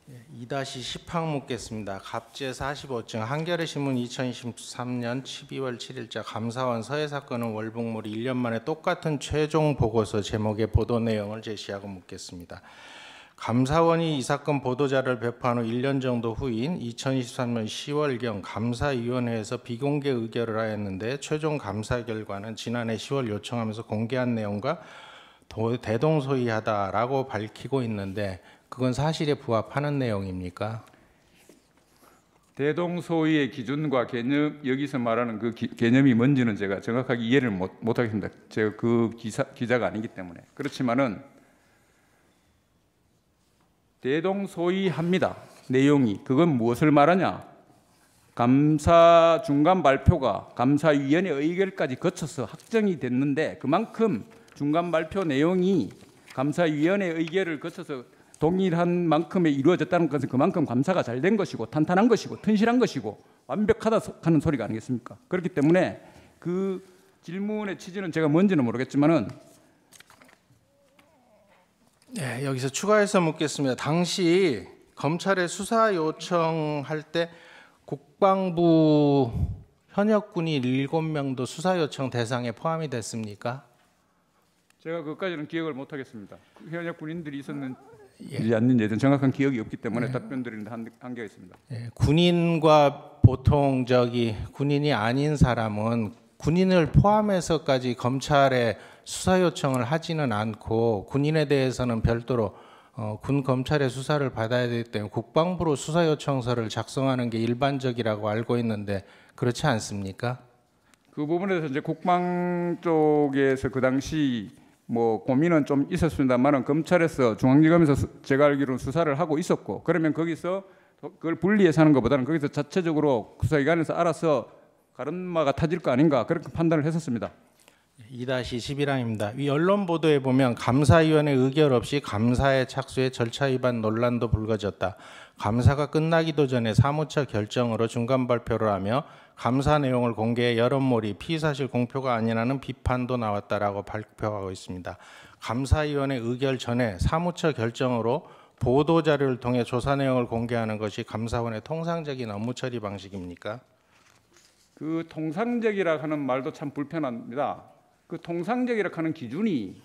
2-10항 묻겠습니다. 갑제 45층 한겨레신문 2023년 12월 7일자 감사원 서해 사건은 월북몰이 1년 만에 똑같은 최종 보고서 제목의 보도 내용을 제시하고 묻겠습니다. 감사원이 이 사건 보도자를 배포한 후 1년 정도 후인 2023년 10월경 감사위원회에서 비공개 의결을 하였는데 최종 감사 결과는 지난해 10월 요청하면서 공개한 내용과 대동소이하다라고 밝히고 있는데 그건 사실에 부합하는 내용입니까? 대동소이의 기준과 개념, 여기서 말하는 그 개념이 뭔지는 제가 정확하게 이해를 못하겠습니다. 제가 그 기자가 아니기 때문에. 그렇지만은 대동소이합니다. 내용이. 그건 무엇을 말하냐? 감사 중간 발표가 감사위원회 의결까지 거쳐서 확정이 됐는데 그만큼 중간 발표 내용이 감사위원회 의결을 거쳐서 동일한 만큼에 이루어졌다는 것은 그만큼 감사가 잘 된 것이고 탄탄한 것이고 튼실한 것이고 완벽하다 하는 소리가 아니겠습니까? 그렇기 때문에 그 질문의 취지는 제가 뭔지는 모르겠지만은 네, 여기서 추가해서 묻겠습니다. 당시 검찰에 수사 요청할 때 국방부 현역 군인 7명도 수사 요청 대상에 포함이 됐습니까? 제가 그것까지는 기억을 못하겠습니다. 현역 군인들이 있었는지 아닌지는 정확한 기억이 없기 때문에 답변 드리는데 한계가 있습니다. 군인과 보통 군인이 아닌 사람은 군인을 포함해서까지 검찰에 수사 요청을 하지는 않고 군인에 대해서는 별도로 군 검찰의 수사를 받아야 되기 때문에 국방부로 수사 요청서를 작성하는 게 일반적이라고 알고 있는데 그렇지 않습니까? 그 부분에 대해서 이제 국방 쪽에서 그 당시 뭐 고민은 좀 있었습니다만은 검찰에서 중앙지검에서 제가 알기로는 수사를 하고 있었고 그러면 거기서 그걸 분리해서 하는 것보다는 거기서 자체적으로 수사기관에서 알아서 가름마가 타질 거 아닌가 그렇게 판단을 했었습니다. 2-11항입니다. 이 언론 보도에 보면 감사위원회 의결 없이 감사에 착수해 절차 위반 논란도 불거졌다. 감사가 끝나기도 전에 사무처 결정으로 중간 발표를 하며 감사 내용을 공개해 여론몰이 피의사실 공표가 아니라는 비판도 나왔다라고 발표하고 있습니다. 감사위원회 의결 전에 사무처 결정으로 보도자료를 통해 조사 내용을 공개하는 것이 감사원의 통상적인 업무 처리 방식입니까? 그 통상적이라 하는 말도 참 불편합니다. 그 통상적이라 하는 기준이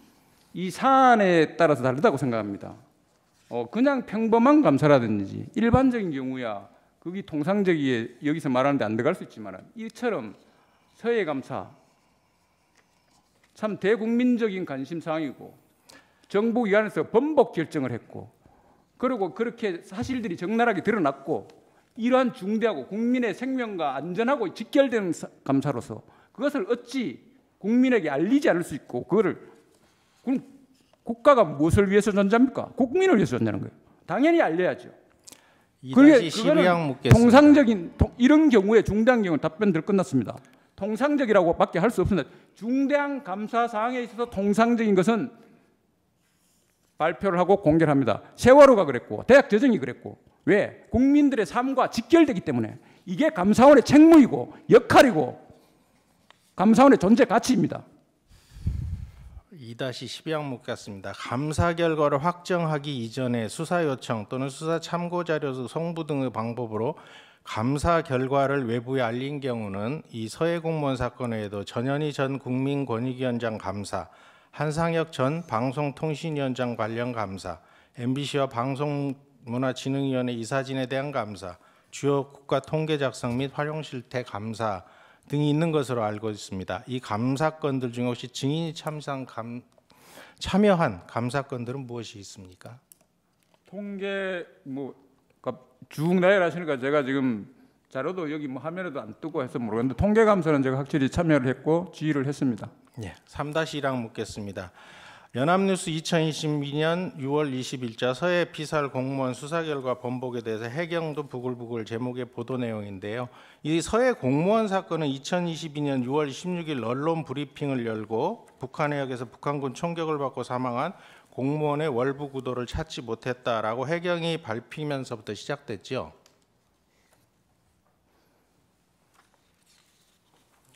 이 사안에 따라서 다르다고 생각합니다. 그냥 평범한 감사라든지 일반적인 경우야 그게 통상적이에 여기서 말하는데 안 들어갈 수 있지만 이처럼 서해 감사 참 대국민적인 관심사항이고 정부기관에서 번복 결정을 했고 그리고 그렇게 사실들이 적나라하게 드러났고 이러한 중대하고 국민의 생명과 안전하고 직결되는 감사로서 그것을 어찌 국민에게 알리지 않을 수 있고 그거를 그럼 국가가 무엇을 위해서 존재합니까? 국민을 위해서 존재하는 거예요. 당연히 알려야죠. 그게 그거는 통상적인 이런 경우에 중대한 경우는 답변들 끝났습니다. 통상적이라고 밖에 할 수 없습니다. 중대한 감사 사항에 있어서 통상적인 것은 발표를 하고 공개를 합니다. 세월호가 그랬고 대학 재정이 그랬고 왜? 국민들의 삶과 직결되기 때문에 이게 감사원의 책무이고 역할이고 감사원의 존재 가치입니다. 2-12항 묻겠습니다. 감사 결과를 확정하기 이전에 수사 요청 또는 수사 참고 자료 송부 등의 방법으로 감사 결과를 외부에 알린 경우는 이 서해 공무원 사건 외에도 전현희 전 국민권익위원장 감사, 한상혁 전 방송통신위원장 관련 감사, MBC와 방송문화진흥위원회 이사진에 대한 감사, 주요 국가 통계 작성 및 활용 실태 감사 등이 있는 것으로 알고 있습니다. 이 감사건들 중에 혹시 증인이 참여한 감사건들은 무엇이 있습니까? 통계 쭉 나열하시니까 제가 지금 자료도 여기 화면에도 안 뜨고 해서 모르겠는데 통계 감사는 제가 확실히 참여를 했고 지휘를 했습니다. 네, 3-1항 묻겠습니다. 연합뉴스 2022년 6월 20일자 서해 피살 공무원 수사 결과 번복에 대해서 해경도 부글부글 제목의 보도 내용인데요. 이 서해 공무원 사건은 2022년 6월 16일 언론 브리핑을 열고 북한 해역에서 북한군 총격을 받고 사망한 공무원의 월북 의도를 찾지 못했다라고 해경이 밝히면서부터 시작됐죠.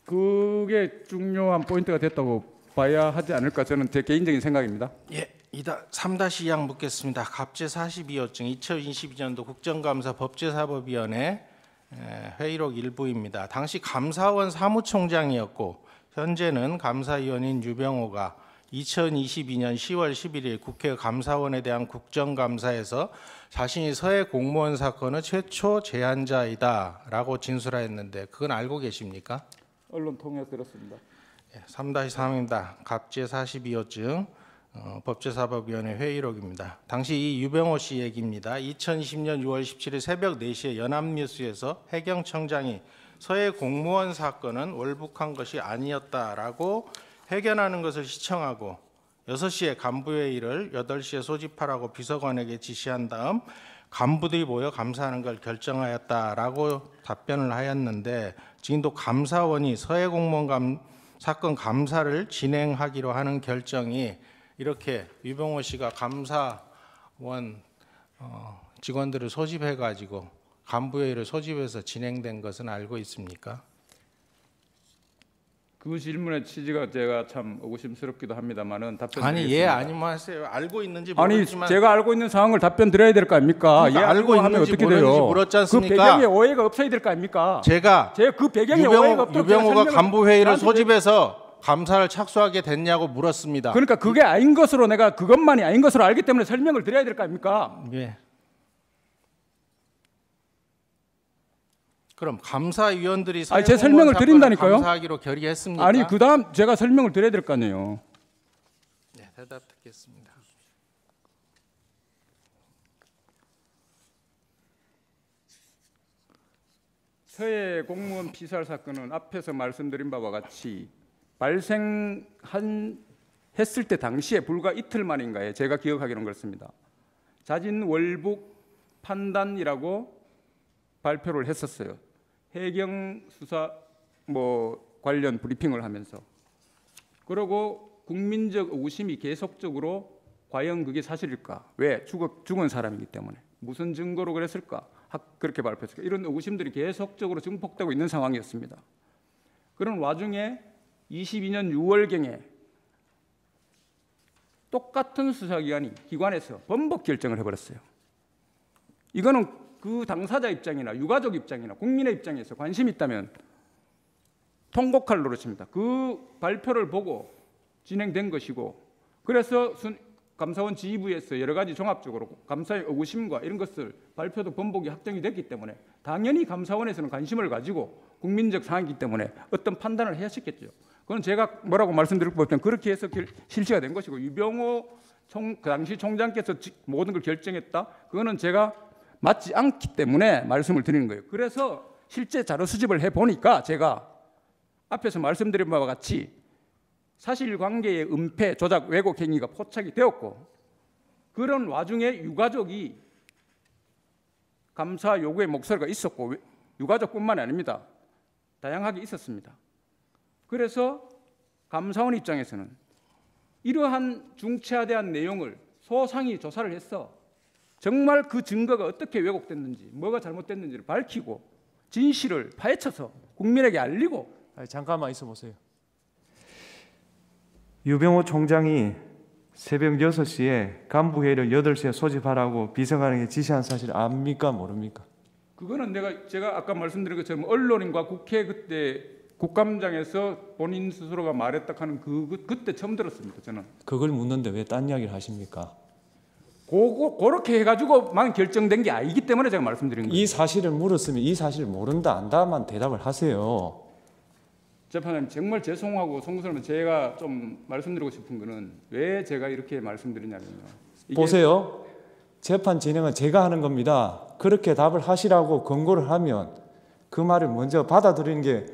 그게 중요한 포인트가 됐다고 봐야 하지 않을까 저는 제 개인적인 생각입니다. 예, 3-2항 묻겠습니다. 갑제 42호증 2022년도 국정감사 법제사법위원회 회의록 일부입니다. 당시 감사원 사무총장이었고 현재는 감사위원인 유병호가 2022년 10월 11일 국회 감사원에 대한 국정감사에서 자신이 서해 공무원 사건의 최초 제안자이다라고 진술하였는데 그건 알고 계십니까? 언론 통해서 들었습니다. 3-3입니다. 갑제 42호증 법제사법위원회 회의록입니다. 당시 이 유병호 씨 얘기입니다. 2020년 6월 17일 새벽 4시에 연합뉴스에서 해경청장이 서해 공무원 사건은 월북한 것이 아니었다라고 회견하는 것을 시청하고 6시에 간부회의를 8시에 소집하라고 비서관에게 지시한 다음 간부들이 모여 감사하는 걸 결정하였다라고 답변을 하였는데 지금도 감사원이 서해 공무원 사건 감사를 진행하기로 하는 결정이 이렇게 유병호 씨가 감사원 직원들을 소집해가지고 간부회의를 소집해서 진행된 것은 알고 있습니까? 그 질문의 취지가 제가 참 의구심스럽기도 합니다만은 답변 아니 드리겠습니다. 예 아니면 하세요. 알고 있는지 아니 모르지만 제가 알고 있는 상황을 답변 드려야 될 거 아닙니까? 그러니까 예, 알고 하면 있는지 어떻게 모르는지 돼요? 물었지 않습니까? 그 배경에 오해가 없어야 될 거 아닙니까? 제가 그 배경에 오해가 없도록 유병호가 제가 간부회의를 나한테 소집해서 감사를 착수하게 됐냐고 물었습니다. 그러니까 그게 아닌 것으로 내가 그것만이 아닌 것으로 알기 때문에 설명을 드려야 될 거 아닙니까? 예. 그럼 감사위원들이 아니, 제 설명을 사건을 드린다니까요. 감사하기로 결의했습니까? 아니 그다음 제가 설명을 드려야 될 거 아니에요. 네, 대답 듣겠습니다. 서해 공무원 피살 사건은 앞에서 말씀드린 바와 같이 발생한 했을 때 당시에 불과 이틀 만인가에 제가 기억하기로는 그렇습니다. 자진 월북 판단이라고 발표를 했었어요. 해경 수사 관련 브리핑을 하면서 그리고 국민적 의구심이 계속적으로 과연 그게 사실일까? 왜 죽은 사람이기 때문에 무슨 증거로 그랬을까? 그렇게 발표했을까? 이런 의구심들이 계속적으로 증폭되고 있는 상황이었습니다. 그런 와중에 22년 6월경에 똑같은 기관에서 번복 결정을 해버렸어요. 이거는 그 당사자 입장이나 유가족 입장이나 국민의 입장에서 관심이 있다면 통곡할 노릇입니다. 그 발표를 보고 진행된 것이고 그래서 감사원 지휘부에서 여러 가지 종합적으로 감사의 의구심과 이런 것을 발표도 번복이 확정이 됐기 때문에 당연히 감사원에서는 관심을 가지고 국민적 사항이기 때문에 어떤 판단을 하셨겠죠. 그건 제가 뭐라고 말씀드릴 것 같으면 그렇게 해서 실시가 된 것이고 유병호 그 당시 총장께서 모든 걸 결정했다. 그거는 제가 맞지 않기 때문에 말씀을 드리는 거예요. 그래서 실제 자료 수집을 해보니까 제가 앞에서 말씀드린 바와 같이 사실관계의 은폐, 조작, 왜곡 행위가 포착이 되었고 그런 와중에 유가족이 감사 요구의 목소리가 있었고 유가족뿐만 아닙니다. 다양하게 있었습니다. 그래서 감사원 입장에서는 이러한 중체화대한 내용을 소상히 조사를 해서 정말 그 증거가 어떻게 왜곡됐는지 뭐가 잘못됐는지를 밝히고 진실을 파헤쳐서 국민에게 알리고. 잠깐만 있어 보세요. 유병호 총장이 새벽 6시에 간부회의를 8시에 소집하라고 비서관에게 지시한 사실 압니까 모릅니까? 그거는 제가 아까 말씀드린 것처럼 언론인과 국회 그때 국감장에서 본인 스스로가 말했다 하는 그때 처음 들었습니다. 저는. 그걸 묻는데 왜 딴 이야기를 하십니까? 그렇게 해가지고만 결정된 게 아니기 때문에 제가 말씀드린 거예요. 이 사실을 물었으면 이 사실을 모른다 안다만 대답을 하세요. 재판장님 정말 죄송하고 송구스러우면 제가 좀 말씀드리고 싶은 거는 왜 제가 이렇게 말씀드리냐면요. 보세요. 재판 진행은 제가 하는 겁니다. 그렇게 답을 하시라고 권고를 하면 그 말을 먼저 받아들이는 게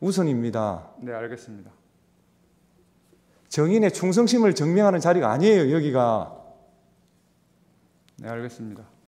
우선입니다. 네, 알겠습니다. 정인의 충성심을 증명하는 자리가 아니에요, 여기가. 네, 알겠습니다.